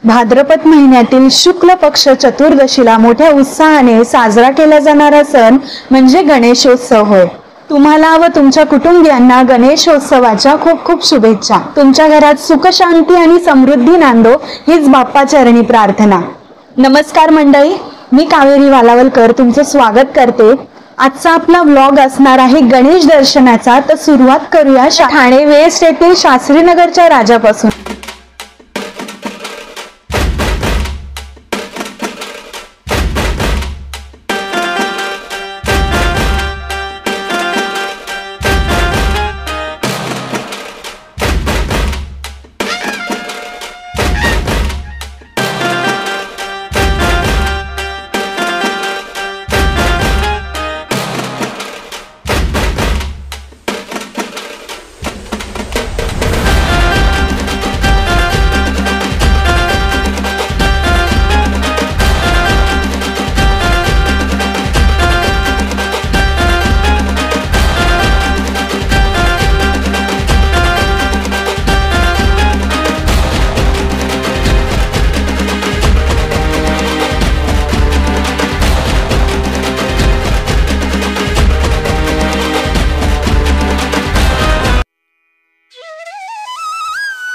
भाद्रपद महिन्यातील शुक्ल पक्ष चतुर्दशीला मोठ्या उत्साहाने साजरा केला जाणारा सण म्हणजे गणेशोत्सव होय। तुम्हाला व तुमच्या कुटुंबियांना गणेशोत्सवाच्या खूप खूप शुभेच्छा। तुमच्या घरात सुख शांती आणि समृद्धी नांदो हीच बाप्पा चरणी प्रार्थना। नमस्कार मंडळी, मी कावेरी वालावलकर तुमचं स्वागत करते। आजचा आपला व्लॉग असणार आहे गणेश दर्शनाचा। तर सुरुवात करूया ठाणे वेस्ट येथील शास्त्रीनगरच्या राजापासून।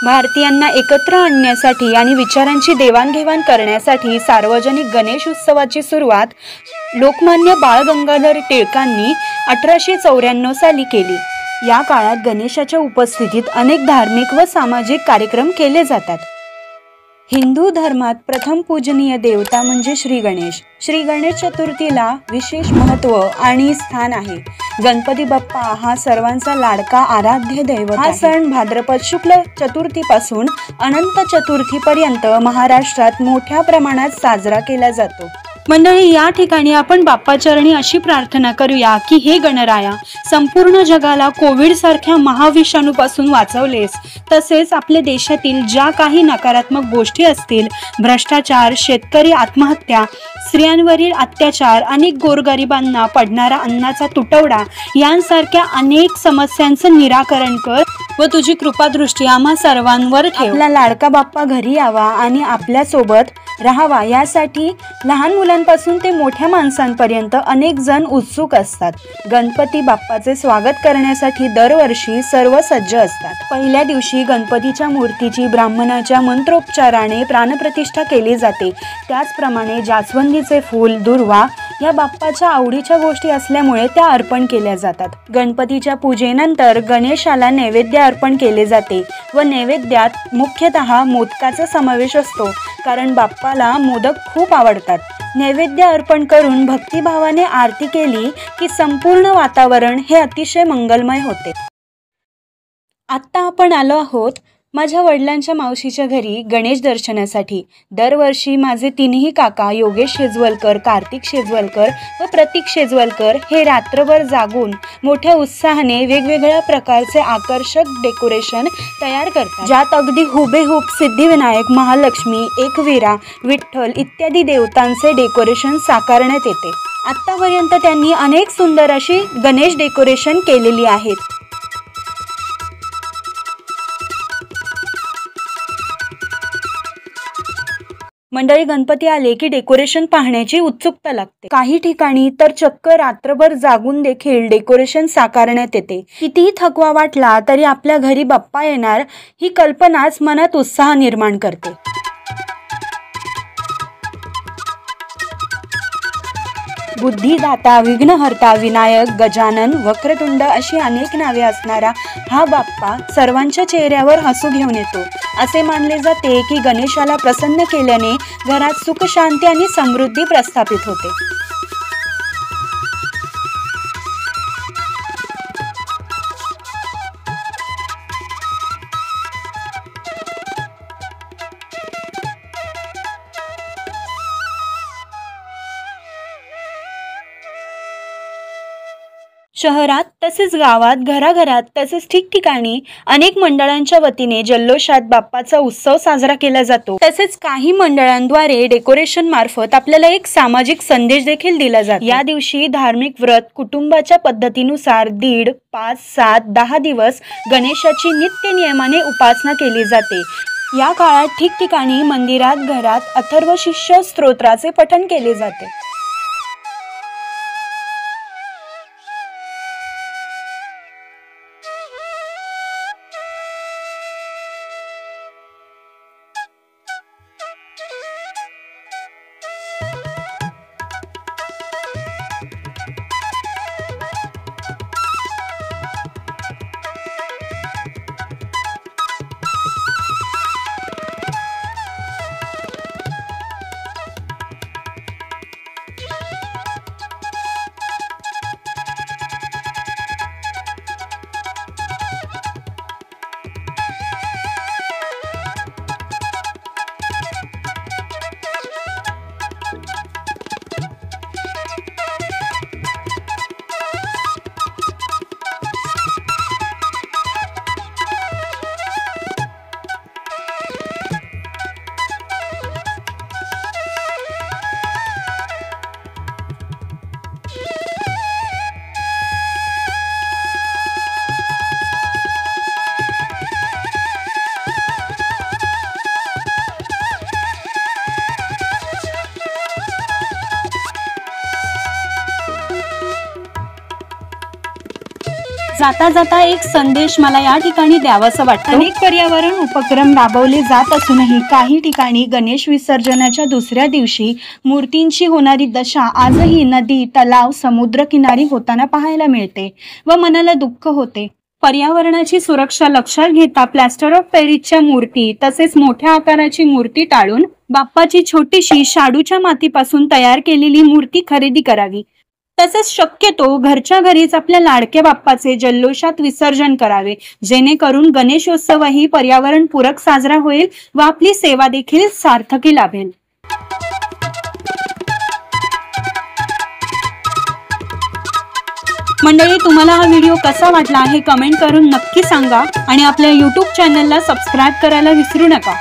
भारतीयांना एकत्र आणण्यासाठी आणि विचारांची देवाणघेवाण करण्यासाठी सार्वजनिक गणेश उत्सवाची सुरुवात लोकमान्य बाळ गंगाधर टिळकांनी 1894 साली केली। या काळात गणेशाच्या उपस्थितीत अनेक धार्मिक व सामाजिक कार्यक्रम केले जातात। हिंदू धर्मात प्रथम पूजनीय देवता म्हणजे श्री गणेश। श्री गणेश चतुर्थीला विशेष महत्त्व आणि स्थान आहे। गणपती बाप्पा हा सर्वांचा लाडका आराध्य दैवत आहे। हा सण भाद्रपद शुक्ल चतुर्थीपासून अनंत चतुर्थीपर्यंत महाराष्ट्रात मोठ्या प्रमाणात साजरा केला जातो। मंडळी, या ठिकाणी आपण बाप्पाचरणी अशी प्रार्थना करूया की हे गणराया, संपूर्ण जगाला कोविड सारख्या महाविषाणूपासून वाचवलेस। तसेच आपल्या देशातील ज्या काही नकारात्मक गोष्टी असतील, भ्रष्टाचार, शेतकरी आत्महत्या, स्त्रियांवरील अत्याचार, अनेक गोरगरिबांना पडणारा अन्नाचा तुटवडा यांसारख्या अनेक समस्यांचं निराकरण कर व तुझी कृपादृष्टी आम्हा सर्वांवर ठेव। आपला लाडका बाप्पा घरी यावा आणि आपल्या सोबत राहावा यासाठी लहान मुलांपासून ते मोठ्या माणसांपर्यंत अनेक जण उत्सुक असतात। गणपती बाप्पाचे स्वागत करण्यासाठी दरवर्षी सर्व सज्ज असतात। पहिल्या दिवशी गणपतीच्या मूर्तीची ब्राह्मणाच्या मंत्रोच्चाराने प्राणप्रतिष्ठा केली जाते। त्याचप्रमाणे जास्वंदीचे फूल, दुर्वा या बाप्पाच्या आवडीच्या गोष्टी असल्यामुळे त्या अर्पण केल्या जातात। गणपतीच्या पूजेनंतर गणेशाला नैवेद्य अर्पण केले जाते व नैवेद्यात मुख्यतः मोदकाचा समावेश असतो, कारण बाप्पाला मोदक खूप आवडतात। नैवेद्य अर्पण करून भक्तिभावाने आरती केली की संपूर्ण वातावरण हे अतिशय मंगलमय होते। आत्ता आपण आलो आहोत माझ्या वडिलांच्या मावशीच्या घरी गणेश दर्शनासाठी। दरवर्षी माझे तिन्ही काका योगेश शेजवलकर, कार्तिक शेजवलकर व प्रतीक शेजवलकर हे रात्रभर जागून मोठ्या उत्साहाने वेगवेगळ्या प्रकारचे आकर्षक डेकोरेशन तयार करतात, ज्यात अगदी हुबेहूब सिद्धिविनायक, महालक्ष्मी, एकविरा, विठ्ठल इत्यादी देवतांचे डेकोरेशन साकारण्यात येते। आत्तापर्यंत त्यांनी अनेक सुंदर अशी गणेश डेकोरेशन केलेली आहेत। मंडळी, गणपती आले की डेकोरेशन पाहण्याची उत्सुकता लागते। काही ठिकाणी तर चक्क रात्रभर जागून देखील डेकोरेशन साकारण्यात येते। कितीही थकवा वाटला तरी आपल्या घरी बाप्पा येणार ही कल्पनाच मनात उत्साह निर्माण करते। बुद्धिदाता, विघ्नहर्ता, विनायक, गजानन, वक्रतुंड अशी अनेक नावे असणारा हा बाप्पा सर्वांच्या चेहऱ्यावर हसू घेऊन येतो। असे मानले जाते की गणेशाला प्रसन्न केल्याने घरात सुख शांती आणि समृद्धी प्रस्थापित होते। शहरात तसेच गावात, घराघरात तसेच ठिकठिकाणी अनेक मंडळांच्या वतीने जल्लोषात बाप्पाचा उत्सव साजरा केला जातो। तसेच काही मंडळांद्वारे डेकोरेशन मार्फत आपल्याला एक सामाजिक संदेश देखील दिला जातो। या दिवशी धार्मिक व्रत कुटुंबाच्या पद्धतीनुसार 1.5, 5, 7, 10 दिवस गणेशाची नित्य नियमाने उपासना केली जाते। या काळात ठिकठिकाणी मंदिरात, घरात अथर्व शिष्य स्तोत्राचे पठण केले जाते. जाता जाता एक संदेश मला या ठिकाणी द्यावासा वाटतो. अनेक पर्यावरण उपक्रम राबवले जात असूनही काही ठिकाणी गणेश विसर्जनाच्या दुसऱ्या दिवशी मूर्तींची होणारी दशा आजही नदी, तलाव, समुद्रकिनारी होताना पाहायला मिळते व मनाला दुःख होते. पर्यावरणाची सुरक्षा लक्षात घेता प्लॅस्टर ऑफ पॅरिसच्या मूर्ती तसेच मोठ्या आकाराची मूर्ती टाळून बाप्पाची छोटीशी शाडूच्या मातीपासून तयार केलेली मूर्ती खरेदी करावी. तसेच शक्यतो घरच्या घरीच आपल्या लाडक्या बाप्पाचे जल्लोषात विसर्जन करावे, जेणेकरून गणेशोत्सवही पर्यावरणपूरक साजरा होईल व आपली सेवा देखील सार्थकी लाभेल. मंडळी, तुम्हाला हा व्हिडिओ कसा वाटला हे कमेंट करून नक्की सांगा आणि आपल्या YouTube चॅनलला सबस्क्राईब करायला विसरू नका.